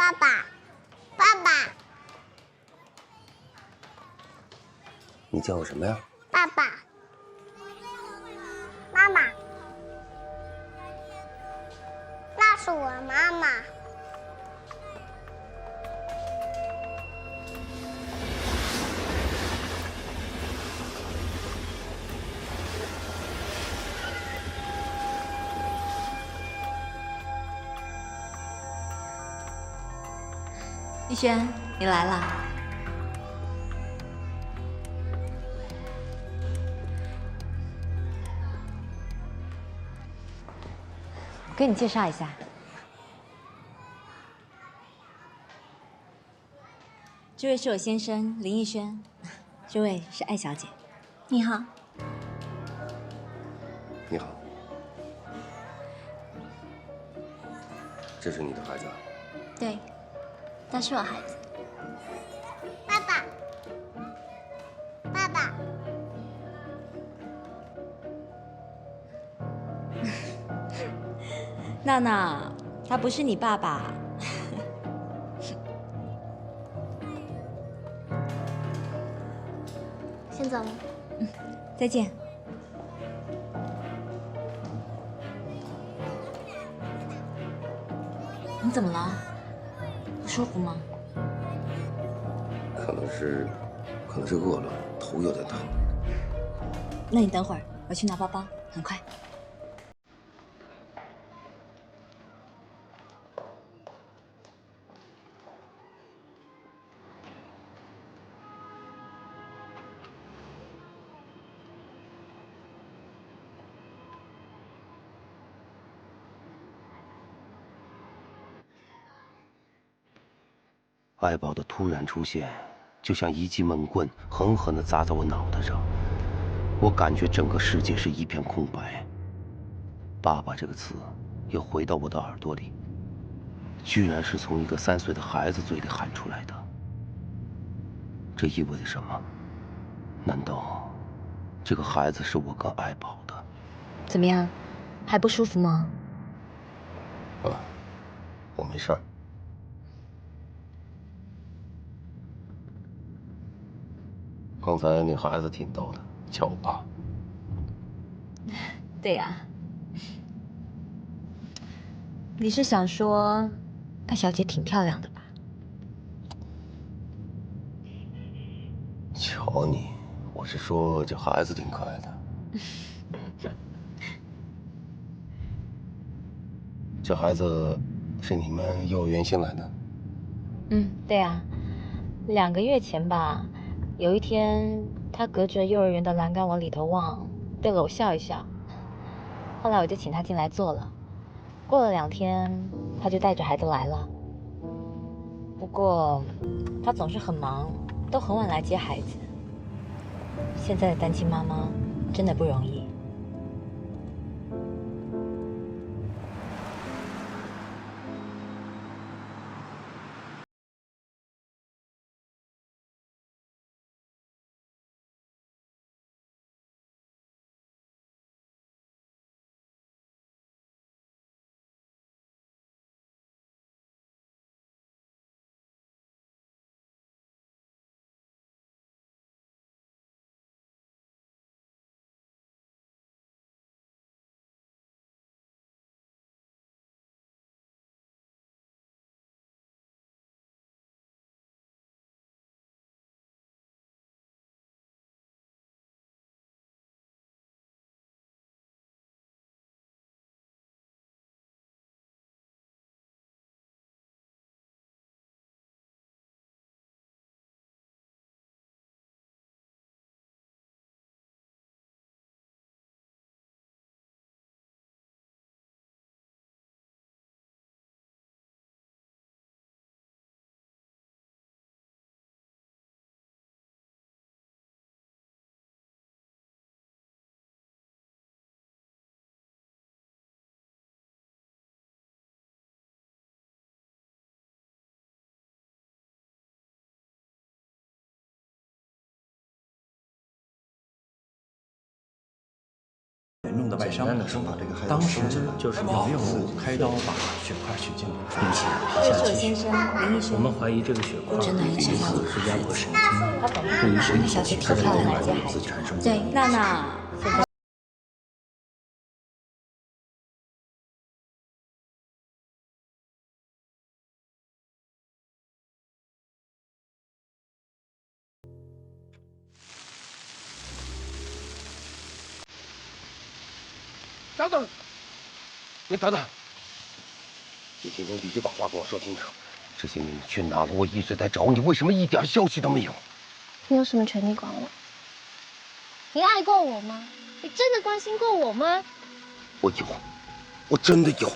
爸爸，爸爸，你叫我什么呀？爸爸，妈妈，那是我妈妈。逸轩，你来啦。我给你介绍一下，这位是我先生林逸轩，这位是艾小姐。你好。你好，这是你的孩子啊？对，他是我孩子。爸爸，爸爸，娜娜，他不是你爸爸。先走了。再见。你怎么了？不舒服吗？可能是饿了，头有点疼。那你等会儿，我去拿包包，很快。爱宝的突然出现，就像一记闷棍，狠狠地砸在我脑袋上。我感觉整个世界是一片空白。爸爸这个词又回到我的耳朵里，居然是从一个3岁的孩子嘴里喊出来的。这意味着什么？难道这个孩子是我跟爱宝的？怎么样，还不舒服吗？我没事儿。刚才那孩子挺逗的，叫我爸。对呀。你是想说，艾小姐挺漂亮的吧？瞧你，我是说这孩子挺可爱的。这孩子是你们幼儿园新来的？对啊。2个月前吧，有一天，他隔着幼儿园的栏杆往里头望，对了我笑一笑。后来我就请他进来坐了。过了2天，他就带着孩子来了。不过，他总是很忙，都很晚来接孩子。现在的单亲妈妈真的不容易。的外伤，当时就是用药物开刀把血块取净，并且皮下积血。我们怀疑这个血块真的很想要我是压迫神经，对于身体小学跳跳来接孩子。对，娜娜。等等，你等等，你今天必须把话跟我说清楚。这些年你去哪了？我一直在找你，为什么一点消息都没有？你有什么权利管我？你爱过我吗？你真的关心过我吗？我有，我真的有。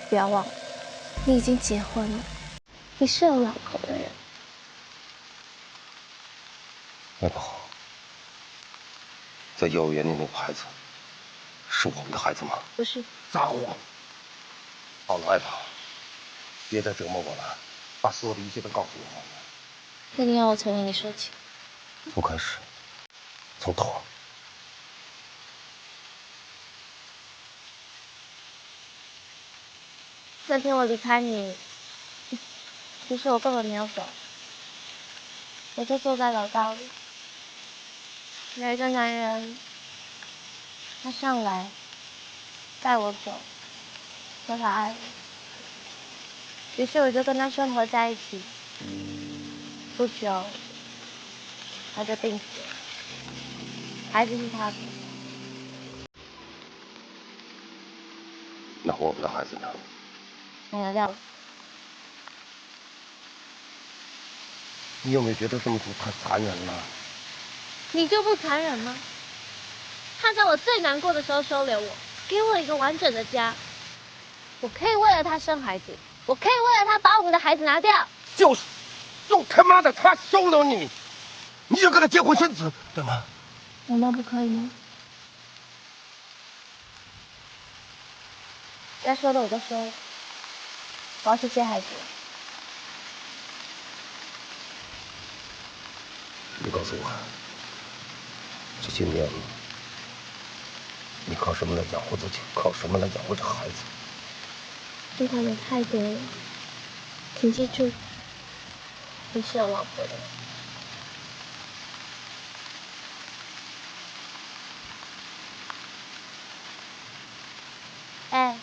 不要忘了，你已经结婚了，你是有老婆的人。外婆，在幼儿园里那个孩子，是我们的孩子吗？不是。撒谎！好了，外婆，别再折磨我了，把所有的一切都告诉我。那你要我从哪里说起？从开始，从头。那天我离开你，其实我根本没有走，我就坐在楼道里，有一个男人，他上来带我走，说他爱我，于是我就跟他生活在一起。不久，他就病死了，孩子是他的。那我们的孩子呢？没了料。你有没有觉得这么做太残忍了？你就不残忍吗？他在我最难过的时候收留我，给我一个完整的家。我可以为了他生孩子，我可以为了他把我们的孩子拿掉。就是，就他妈的他收留你，你就跟他结婚生子，对吗？难道不可以吗？该说的我都说了，我要去接孩子。你告诉我，这些年你靠什么来养活自己？靠什么来养活这孩子？这话有太多了，请记住，你是有老婆的。哎，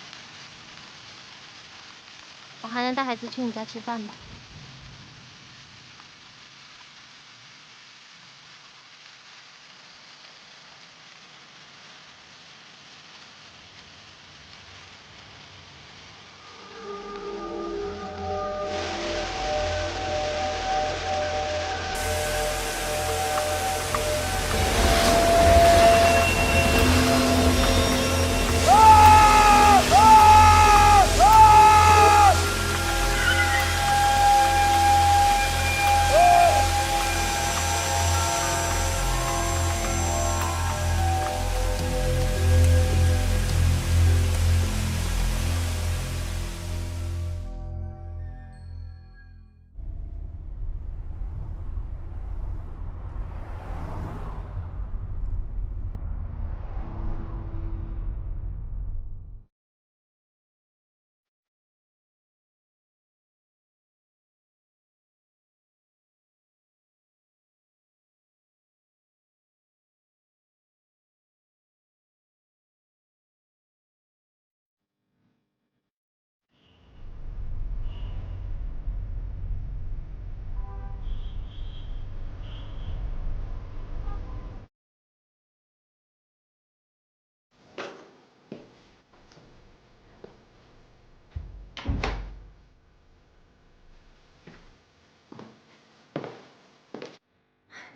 我还能带孩子去你家吃饭吧？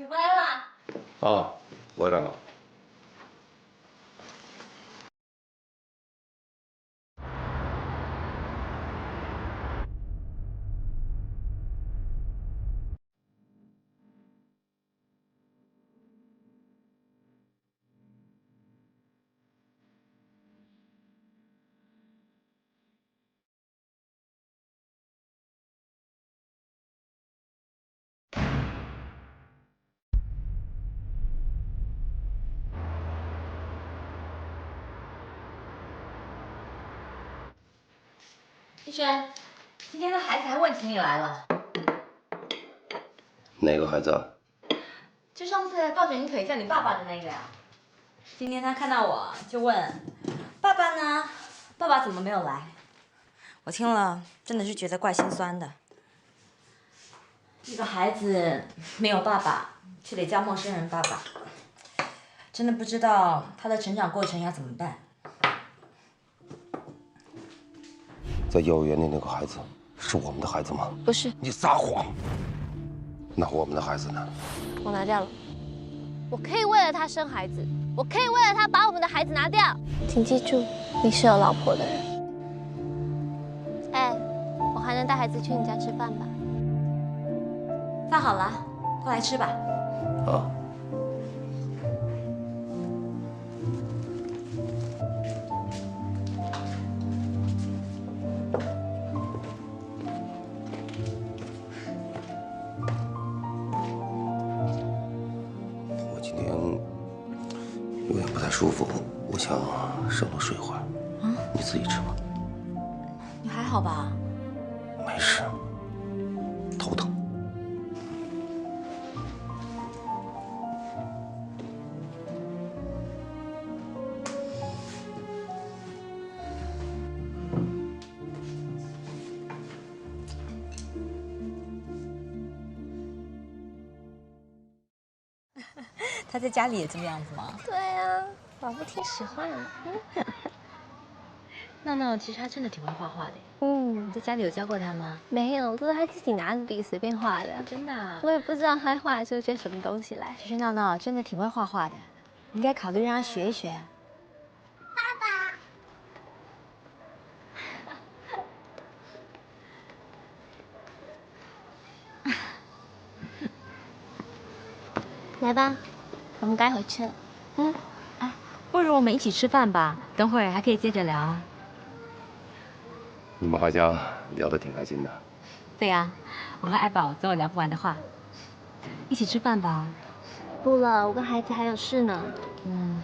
你回来了。啊，回来了。逸轩，今天的孩子还问起你来了。哪个孩子啊？就上次抱着你腿叫你爸爸的那个呀。今天他看到我就问：“爸爸呢？爸爸怎么没有来？”我听了真的是觉得怪心酸的。一个孩子没有爸爸，却得叫陌生人爸爸，真的不知道他的成长过程要怎么办。在幼儿园里那个孩子是我们的孩子吗？不是，你撒谎！那我们的孩子呢？我拿掉了。我可以为了他生孩子，我可以为了他把我们的孩子拿掉。请记住，你是有老婆的人。哎，我还能带孩子去你家吃饭吧？饭好了，过来吃吧。啊。我今天有点不太舒服，我想上楼睡会儿。啊？你自己吃吧。你还好吧？没事，头疼。他在家里也这个样子吗？对啊，宝宝挺喜欢的。闹闹其实他真的挺会画画的。嗯，你在家里有教过他吗？没有，都是他自己拿着笔随便画的。真的啊？我也不知道他画出些什么东西来。其实闹闹真的挺会画画的，你应该考虑让他学一学。来吧，我们该回去了。嗯，哎，不如我们一起吃饭吧，等会儿还可以接着聊啊。你们好像聊得挺开心的。对呀，我和爱宝总有聊不完的话。一起吃饭吧。不了，我跟孩子还有事呢。嗯，